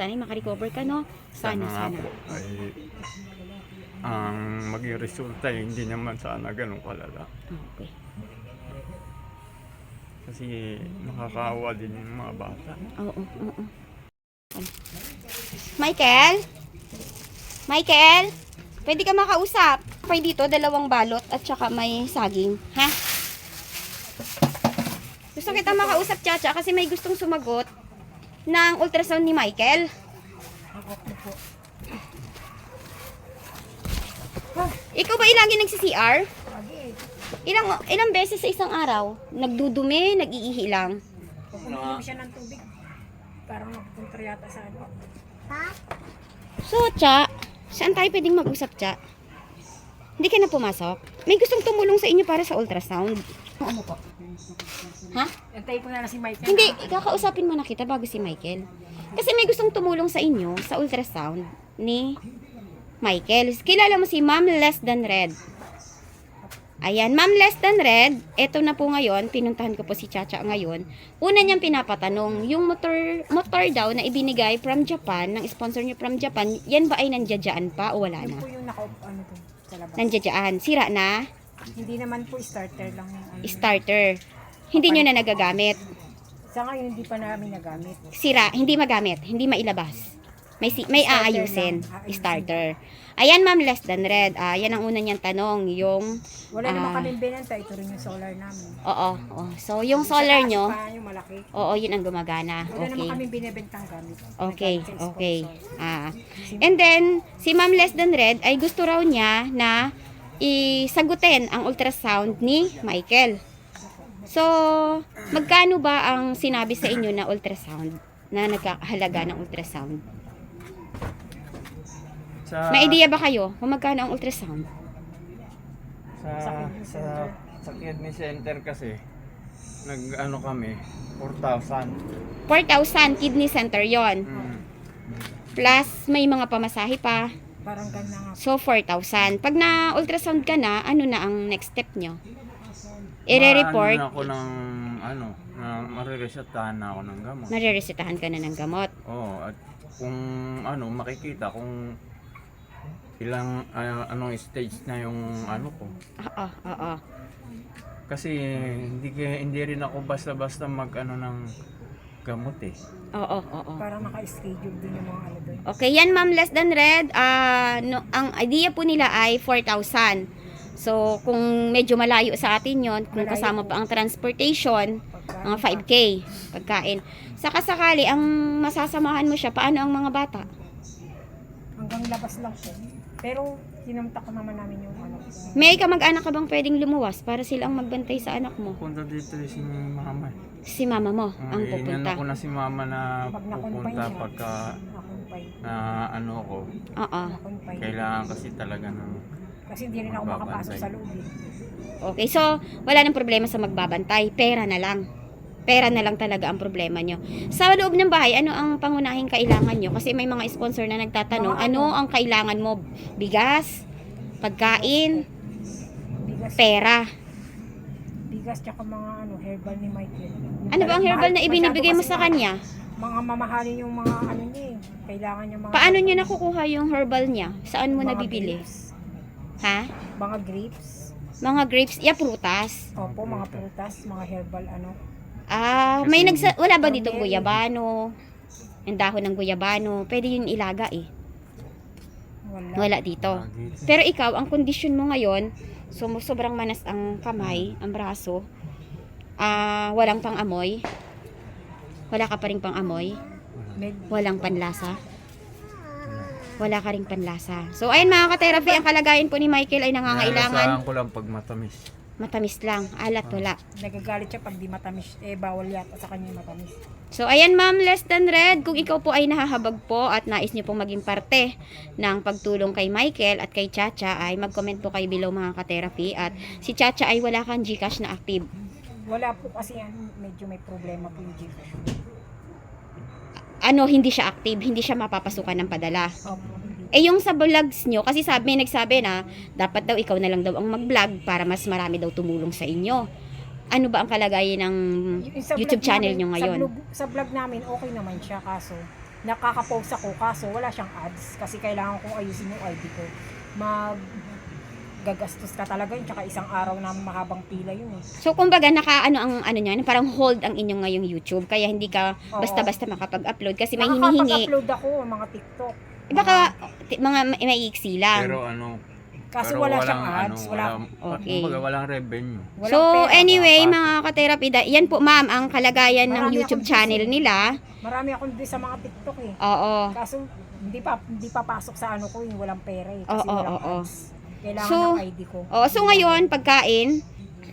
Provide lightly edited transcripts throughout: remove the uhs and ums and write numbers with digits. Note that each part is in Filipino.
Sana makarecover ka, no? Sana. Ay, ang maging resulta hindi naman sana ganun kalala. Okay. Kasi nakakaawa din yung mga bata. Oo. Michael? Michael? Pwede ka makausap. Pwede dito, 2 balot at saka may saging. Ha? Gusto kita makausap, Chacha, kasi may gustong sumagot ng ultrasound ni Michael. Ikaw ba lagi nagsi-CR? Ilang beses sa isang araw? Nagdudumi, nag-iihi lang. Pupunta siya ng tubig. Parang napupunta yata sa ano. So, Cha, saan tayo pwedeng mag-usap, Cha? Hindi ka na pumasok? May gustong tumulong sa inyo para sa ultrasound. Ano po? Ha? Antay ko na si Michael. Hindi, kakausapin mo na kita bago si Michael. Kasi may gustong tumulong sa inyo sa ultrasound ni Michael. Kilala mo si Ma'am Less Than Red. Ayan, Ma'am Less Than Red, eto na po ngayon, pinuntahan ko po si Chacha ngayon. Una niyang pinapatanong, yung motor daw na ibinigay from Japan, ng sponsor niyo from Japan, yan ba ay nandiyadyaan pa o wala Yun na? po yung ano to, sa labas. Nandiyadyaan. Sira na? Hindi naman po starter lang yung ano. Starter. Hindi niyo na nagagamit. Sa ngayon hindi pa namin nagamit. Sira, hindi magamit, hindi mailabas. May Starter aayusin. lang, aayusin. Starter. Ayan, Ma'am Less Than Red. Yan ang una niyang tanong, yung... Wala naman kaming binenta, ito rin yung solar namin. Oo. So, yung solar nyo, Pa, yung malaki. oo, yun ang gumagana. Wala naman Okay. kaming binibentang gamit. Okay, Nagagamit sa okay. sponsor. And then, si Ma'am Less Than Red ay gusto raw niya na isagutin ang ultrasound ni Michael. So, magkano ba ang sinabi sa inyo na ultrasound? Na nagkahalaga ng ultrasound? May idea ba kayo kung magkano ang ultrasound? Sa kidney center kasi, nag-ano kami, 4,000. 4,000 kidney center yon. Plus, may mga pamasahe pa. Parang ganun nga. So, 4,000. Pag na-ultrasound ka na, ano na ang next step nyo? I-report, Ano na ako ng, mariresetahan na ako ng gamot. mariresetahan ka na ng gamot. Oo, at kung makikita kung ilang, anong stage na yung ano ko. Oo. Kasi hindi rin ako basta-basta mag-ano ng gamot eh. Oo. Parang naka-schedule din yung mga ano doon. Okay, yan Ma'am Less Than Red. Ang idea po nila ay 4,000. So, kung medyo malayo sa atin yon, kung kasama pa ang transportation, mga 5K pagkain. Saka sakali, ang masasamahan mo siya, paano ang mga bata? Hanggang labas lang po. Pero, sinamtak naman namin yung ano. May kamag-anak ka bang pwedeng lumuwas para silang magbantay sa anak mo? Punta dito si mama. Si mama mo ang pupunta. Inano ko na si mama na Pag nakumpay pupunta siya. pagka Nakumpay. na ano ko. Oo. Nakumpay. Kailangan kasi talaga ng Kasi hindi rin ako makapasok sa loob. Okay, so wala nang problema sa magbabantay. Pera na lang. Pera na lang talaga ang problema nyo. Sa loob ng bahay, ano ang pangunahing kailangan nyo? Kasi may mga sponsor na nagtatanong, ano ang kailangan mo? Bigas? Pagkain? Bigas. Pera? Bigas tsaka mga herbal ni Michael. Ano ba ang herbal na ibinibigay mo sa kanya? Mga mamahalin yung mga ano niya eh. Kailangan niya mga... Paano nyo nakukuha yung herbal niya? Saan mo mga nabibili? grapes. Ha? Mga grapes. Mga grapes? Prutas? Opo, mga prutas, mga herbal ano. Wala ba dito guyabano? Ang dahon ng guyabano. Pwede yun ilaga eh. Wala dito. Pero ikaw, ang kondisyon mo ngayon, sobrang manas ang kamay, ang braso. Walang pang-amoy. Wala ka pa rin pang-amoy. Walang panlasa. Wala ka rin panlasa. So, ayun mga ka-therapy, ang kalagayan po ni Michael ay nangangailangan. Nalasahan ko lang pag matamis. Matamis lang. Alat, wala. Nagagalit siya pag di matamis. Bawal yata sa kanya yung matamis. So, ayan Ma'am Less Than Red, kung ikaw po ay nahahabag po at nais niyo pong maging parte ng pagtulong kay Michael at kay Chacha, ay mag-comment po kayo below mga ka-therapy. At si Chacha ay wala kang GCash na active. Wala po kasi medyo may problema po yung Gcash. Hindi siya active, hindi siya mapapasukan ng padala. Opo. Yung sa vlogs nyo, kasi nagsabi na, dapat daw ikaw na lang daw ang mag-vlog para mas marami daw tumulong sa inyo. Ano ba ang kalagayan ng Yung sa YouTube vlog channel namin- nyo ngayon? Sa vlog namin, okay naman siya. Kaso, nakaka-post ako kaso wala siyang ads kasi kailangan kong ayusin yung ID ko. Gagastos ka talaga yun, tsaka isang araw na mahabang pila yun eh. So, kumbaga, ang ano niyan, parang hold ang inyong ngayong YouTube, kaya hindi ka Oo. basta-basta makapag-upload kasi may hinihingi. Nakakapag-upload ako, mga TikTok. Baka, mga maiiksi lang. Pero ano, Kaso pero wala siyang walang, ads, Okay. kumbaga, walang revenue. walang So, pera. anyway, Dapat. mga ka-therapy, yan po ma'am, ang kalagayan ng Marami YouTube akong channel busy. nila. Marami akong din sa mga TikTok eh. Oo. Kaso hindi pa pasok sa ano ko, yung walang pera eh. Kasi Oo, walang oo. ads. Kailangan So, ng ID ko. So ngayon, pagkain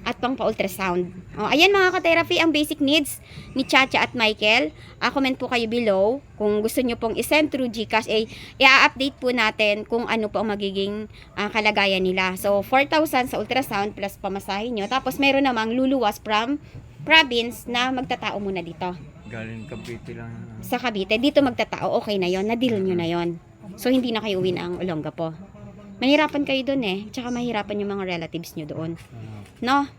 at pang pa-ultrasound. Ayan mga ka-therapy, ang basic needs ni Chacha at Michael. Comment po kayo below kung gusto nyo pong isend through GCash. I-update po natin kung ano po ang magiging kalagayan nila. So, 4,000 sa ultrasound plus pamasahin nyo. Tapos meron namang luluwas from province na magtatao muna dito. Galing Cavite lang. Sa Cavite, dito magtatao, okay na yon, na-deal nyo na yon. So, hindi na kayo uwi ng Olongapo. Mahirapan kayo doon eh. Tsaka mahirapan yung mga relatives nyo doon. No?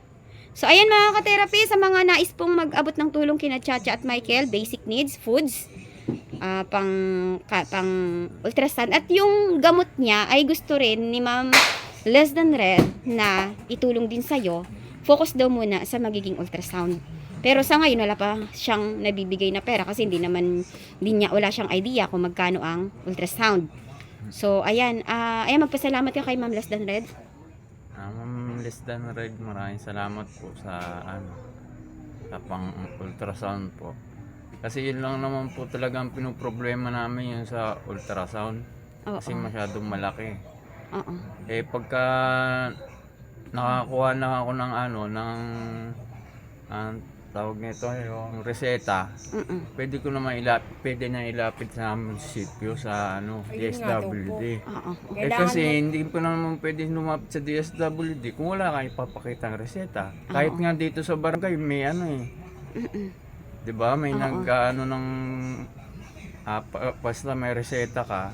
So, ayan mga ka-therapy, sa mga nais pong mag-abot ng tulong kina Chacha at Michael, basic needs, foods, pang ultrasound. At yung gamot niya ay gusto rin ni Ma'am Less Than Red na itulong din sa'yo. Focus daw muna sa magiging ultrasound. Pero sa ngayon, wala pa siyang nabibigay na pera kasi wala siyang idea kung magkano ang ultrasound. So, ayan, magpasalamat ka kay Ma'am Less Than Red. Ma'am Less Than Red, maraming salamat po sa sa pang ultrasound po. Kasi yun lang naman po talaga ang pinoproblema namin yung sa ultrasound. Kasi Oo. masyadong malaki. Oo. Pagka nakakuha na ako ng tawag nito yung reseta, pwede na ilapit sa munisipyo sa Ayun nga daw DSWD. Oo. Kailangan Kasi mo- hindi pa naman pwede lumapit sa DSWD kung wala kang ipapakita ng reseta. Kahit Oo. nga dito sa barangay may Mm-mm. 'di ba? May Oo. ng basta may reseta ka,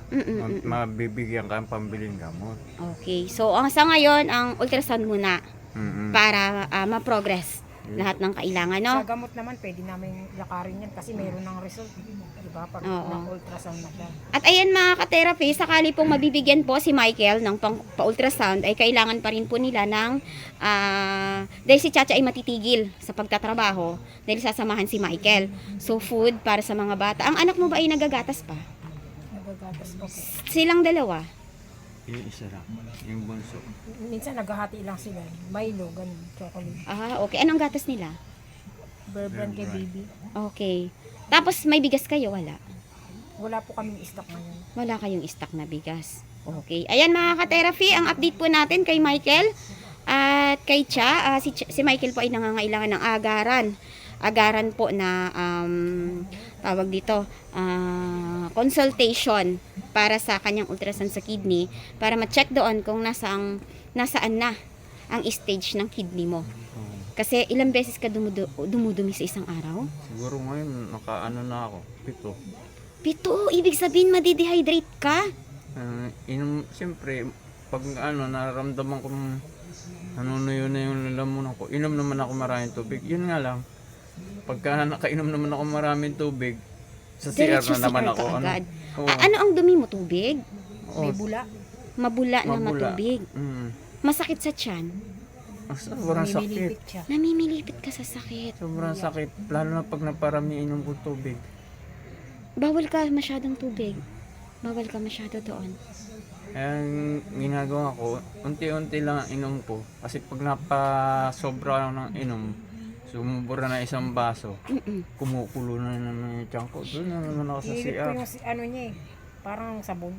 mabibigyan ka ng pambiling gamot. Okay. So, sa ngayon, ang ultrasound muna Mm-mm. para ma-progress lahat ng kailangan, no? Sa gamot naman, pwede namin lakarin yan kasi meron ng result. Diba? Pag Oo. na-ultrasound na siya. At ayan mga ka-therapy, sakali pong mabibigyan po si Michael ng pa-ultrasound, ay kailangan pa rin po nila ng, dahil si Chacha ay matitigil sa pagtatrabaho, dahil sasamahan si Michael. So, food para sa mga bata. Ang anak mo ba ay nagagatas pa? Nagagatas po. Silang dalawa. Yung isa lang, yung bunso. Minsan naghahati lang sila. Milo, ganun, chocolate. Okay. Anong gatas nila? Bear brand kay baby. Okay. Tapos may bigas kayo? Wala. Wala po kaming stock ngayon. Wala kayong stock na bigas. Okay. Ayan mga ka-therapy, ang update po natin kay Michael at kay Cha. Si Michael po ay nangangailangan ng agaran po na tawag dito, consultation para sa kanyang ultrasound sa kidney para ma-check doon kung nasaan na ang stage ng kidney mo. Kasi ilang beses ka dumudumi sa isang araw? Siguro ngayon, na ako, 7. 7. Ibig sabihin madidehydrate ka? Siyempre, pag nararamdaman ko na yun na yung lalamunan ko, inom naman ako maraming tubig. Yun nga lang, pagka nakainom naman ako maraming tubig, sa CR Diretso na naman CR ako. ka agad. Oo. Ano ang dumi mo? Tubig? Oo, May bula. Mabula na mabula. matubig. Masakit sa tiyan? Sobrang sakit. Mimilipit siya. Namimilipit ka sa sakit. Sobrang sakit. Lalo na pag naparami inom ko tubig. Bawal ka masyadong tubig. Bawal ka masyado doon. Kaya ang ginagawa ko, unti-unti lang ang inom ko. Kasi pag napasobra ng inom, sumubura na isang baso, kumukulo na naman yung tiyan ko. Doon na naman ako sa Hilip ko CR. yung ano niya eh. Parang sabon.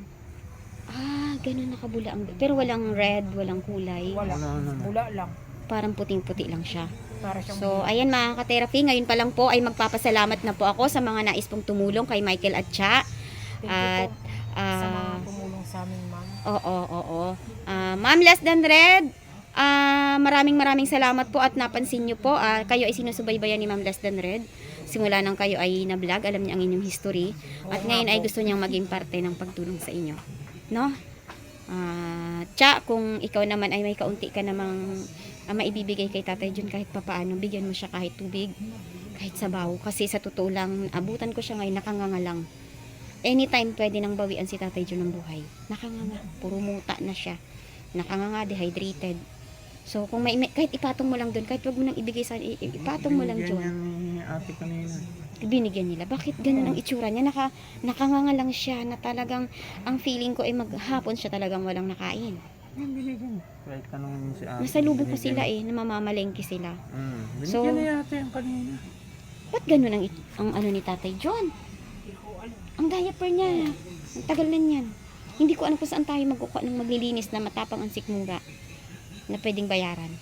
Ganun nakabula ang... Pero walang red, walang kulay. Wala. Wala naman. Bula lang. Parang puting-puti lang siya. Para siyang So, ayan mga ka-therapy, ngayon pa lang po ay magpapasalamat na po ako sa mga nais pong tumulong kay Michael at Cha. thank you At, po sa mga tumulong sa amin, ma'am. oo. Ma'am Less Than Red, maraming salamat po at napansin nyo po. Kayo ay sinusubaybayan ni Ma'am Less Than Red. Simula nang kayo ay na-vlog, alam niya ang inyong history. At Oo ngayon nga ay po. gusto niyang maging parte ng pagtulong sa inyo. No? Cha, kung ikaw naman ay may kaunti ka namang maibibigay kay Tatay Jun kahit papaano, bigyan mo siya kahit tubig, kahit sabaw. Kasi sa totoo lang, abutan ko siya ngayon, nakanganga lang. anytime pwede nang bawian si Tatay John ng buhay. Nakanganga, puro muta na siya. Nakanganga, dehydrated. So, kung kahit ipatong mo lang doon, kahit wag mo nang ibigay sa ipatong mo lang, Binigyan John. niya ni ate kanina. Binigyan nila. Bakit ganun ang itsura niya? Nakanganga lang siya na talagang, ang feeling ko ay maghapon siya talagang walang nakain. Yung binigyan. Kahit tanongin si ate. Nasa lubong ko binigyan sila niya. namamamalengke sila. Binigyan So, ni ate yung kanina. Ba't ganun ang ano ni Tatay John? Ang diaper niya. Ang tagal na niyan. Hindi ko alam kung saan tayo magkukuha ng maglilinis na matapang ang sikmura na pwedeng bayaran.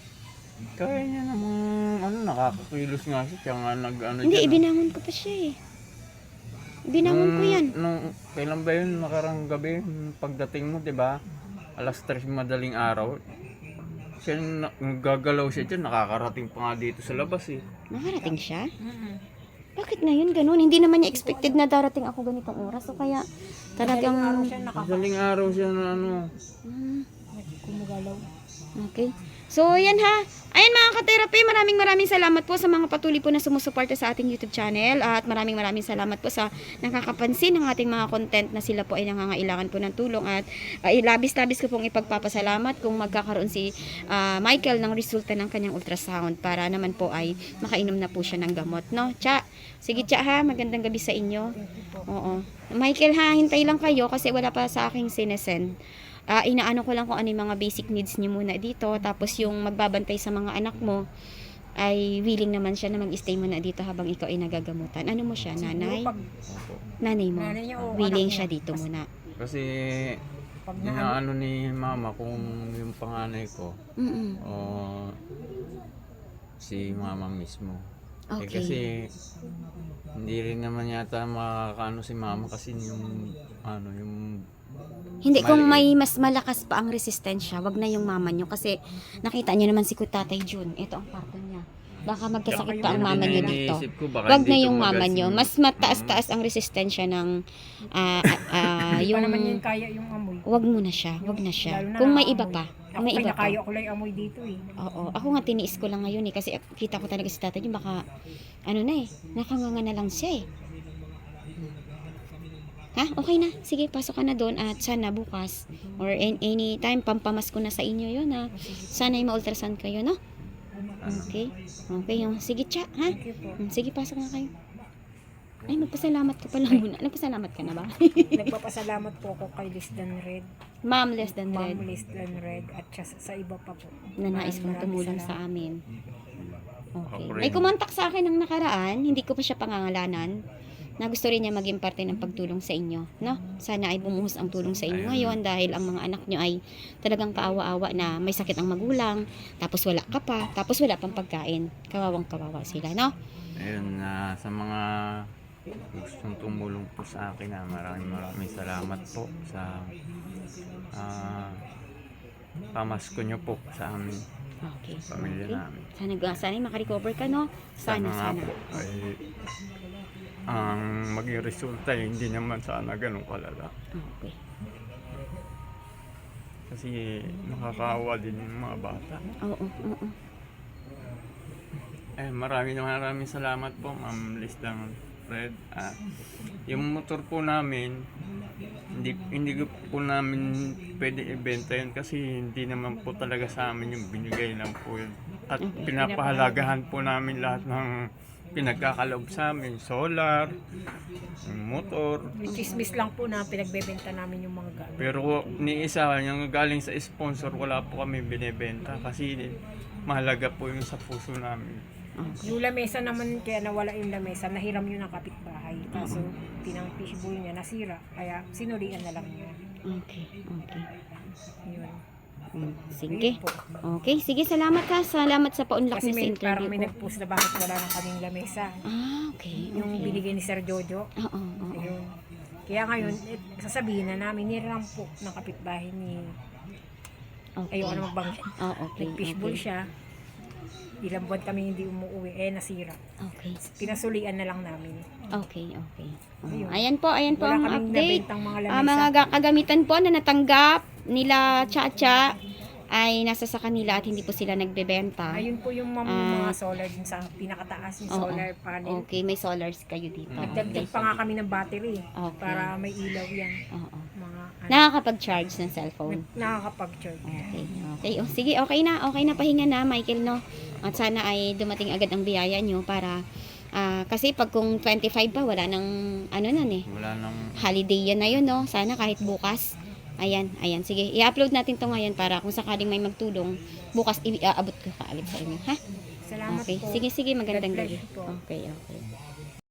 Kaya niya namang, nakakakilos nga siya. Kaya nga Hindi, dyan, ibinangon ko pa siya eh. Ibinangon ko yan. Kailan ba yun, nakarang gabi, pagdating mo, di ba? Alas 3 madaling araw. Siya, gagalaw siya dyan, nakakarating pa nga dito sa labas eh. Nakarating siya? Bakit ngayon ganun? Hindi naman niya expected na darating ako ganitong oras. So kaya talagang... Madaling araw siya na Kumugalaw. Okay. So, ayan ha. Ayan mga ka-therapy, maraming salamat po sa mga patuloy po na sumusuporta sa ating YouTube channel at maraming salamat po sa nakakapansin ng ating mga content na sila po ay nangangailangan po ng tulong at labis-labis ko pong ipagpapasalamat kung magkakaroon si Michael ng resulta ng kanyang ultrasound para naman po ay makainom na po siya ng gamot, no? Cha, sige Cha ha, magandang gabi sa inyo. Oo. Michael ha, hintay lang kayo kasi wala pa sa aking sinesend. Inaano ko lang kung ano yung mga basic needs niyo muna dito. Tapos yung magbabantay sa mga anak mo ay willing naman siya na mag-stay muna dito habang ikaw ay nagagamutan. Ano mo siya, nanay? Nanay mo. Nanay niya o Willing anak siya niya? dito muna. Kasi, Pag inaano ni mama kung yung panganay ko, Mm-mm. o si mama mismo. Okay. Kasi, hindi rin naman yata makakaano si mama kasi yung, yung Hindi, kung maliit. may mas malakas pa ang resistensya, wag na yung mama nyo. Kasi nakita nyo naman si Tatay Jun. Ito ang parto niya. Baka magkasakit pa ang Yun mama din nyo ang dito. iniisip ko, baka Wag na hindi yung tumagal mama si- nyo. Mas mataas-taas ang resistensya ng Yung... yung... naman yun kaya yung amoy. Wag mo na siya. Wag na siya. Lalo na Kung may amoy. iba pa. Ako Kung may iba pa. kaya ko lang yung amoy dito eh. Oo. Ako nga tiniis ko lang ngayon eh. Kasi kita ko talaga si Tatay Jun. Baka ano na eh. Nakanganga na lang siya eh. Ha? Okay na. Sige, pasok ka na doon at sana bukas or anytime pampamas ko na sa inyo yun ha. Sana ay ma-ultrasound kayo, no? Okay. Okay. Sige, Cha, ha? Sige, pasok na kayo. Ay, magpasalamat ka pala muna. Nagpasalamat ka na ba? Nagpapasalamat po ako kay Less Than Red. Ma'am, less than Ma'am red. Less Than Red at sa iba pa po. Na nais mong Maraming tumulong salamat. sa amin. Okay. Ako rin. May kumontak sa akin ng nakaraan, hindi ko pa siya pangangalanan, na gusto rin niya maging parte ng pagtulong sa inyo, no? Sana ay bumuhos ang tulong sa inyo ngayon dahil ang mga anak nyo ay talagang kaawa-awa na may sakit ang magulang, tapos wala ka pa, tapos wala pang pagkain. Kawawang-kawawa sila, no? Ayun, sa mga gustong tumulong po sa akin, maraming salamat po sa pamasko nyo po sa amin, Okay. pamilya namin. Sana makarecover ka, no? Sana. nga po ay ang maging resulta hindi naman sana ganun kalala. Okay. Kasi nakakaawa din yung mga bata. Oo. Maraming salamat po, Ma'am Listang Fred. Yung motor po namin, hindi ko po namin pwede ibenta yun kasi hindi naman po talaga sa amin yung binigay lang po yun. At pinapahalagahan po namin lahat ng pinagkakaloob sa amin, solar, yung motor. Chismis lang po na pinagbebenta namin yung mga gamit. Pero ni isa, yung galing sa sponsor, wala po kami binibenta kasi mahalaga po yung sa puso namin. Yung lamesa naman, kaya nawala yung lamesa, nahiram yun ng kapitbahay. Kaso, tinang fishbowl niya nasira, kaya sinulian na lang niya. Okay. Yun. Sige. Yun po. Okay, sige, salamat ha. Salamat sa paunlak Kasi niyo sa parang interview may ko. nag-post na bakit wala ng kaming lamesa. Okay. Yung binigay ni Sir Jojo. Oo. Ayun. Kaya ngayon, sasabihin na namin, niram po ng kapitbahay ni... Okay. Ayoko na magbanggit. Okay. Nag-fishbowl siya. Ilang buwan kami hindi umuwi, nasira. Okay. Pinasulian na lang namin. Okay. Ayun. Ayan po Wala ang kaming update. nabentang mga lamesa. Mga kagamitan po na natanggap nila Chacha ay nasa sa kanila at hindi po sila nagbebenta. Ayun po yung mga solar din sa pinakataas, yung Oo. solar panel. Okay, may solars kayo dito. Nagdagdag pa nga kami ng battery Okay. para may ilaw yan. Oo. Mga Nakakapag-charge ng cellphone. nakakapag-charge. Okay. Okay. O, sige, okay na pahinga na, Michael, no? At sana ay dumating agad ang biyaya nyo para, kasi pag kung 25 pa, wala nang, ano nan eh, Wala nang holiday yan na yun, no? Sana kahit bukas. Ayan. Sige. I-upload natin to ngayon para kung sakaling may magtulong, bukas iaabot ko kaagad sa inyo, ha? Salamat Okay. po. Sige, magandang God bless gabi. you po. Okay.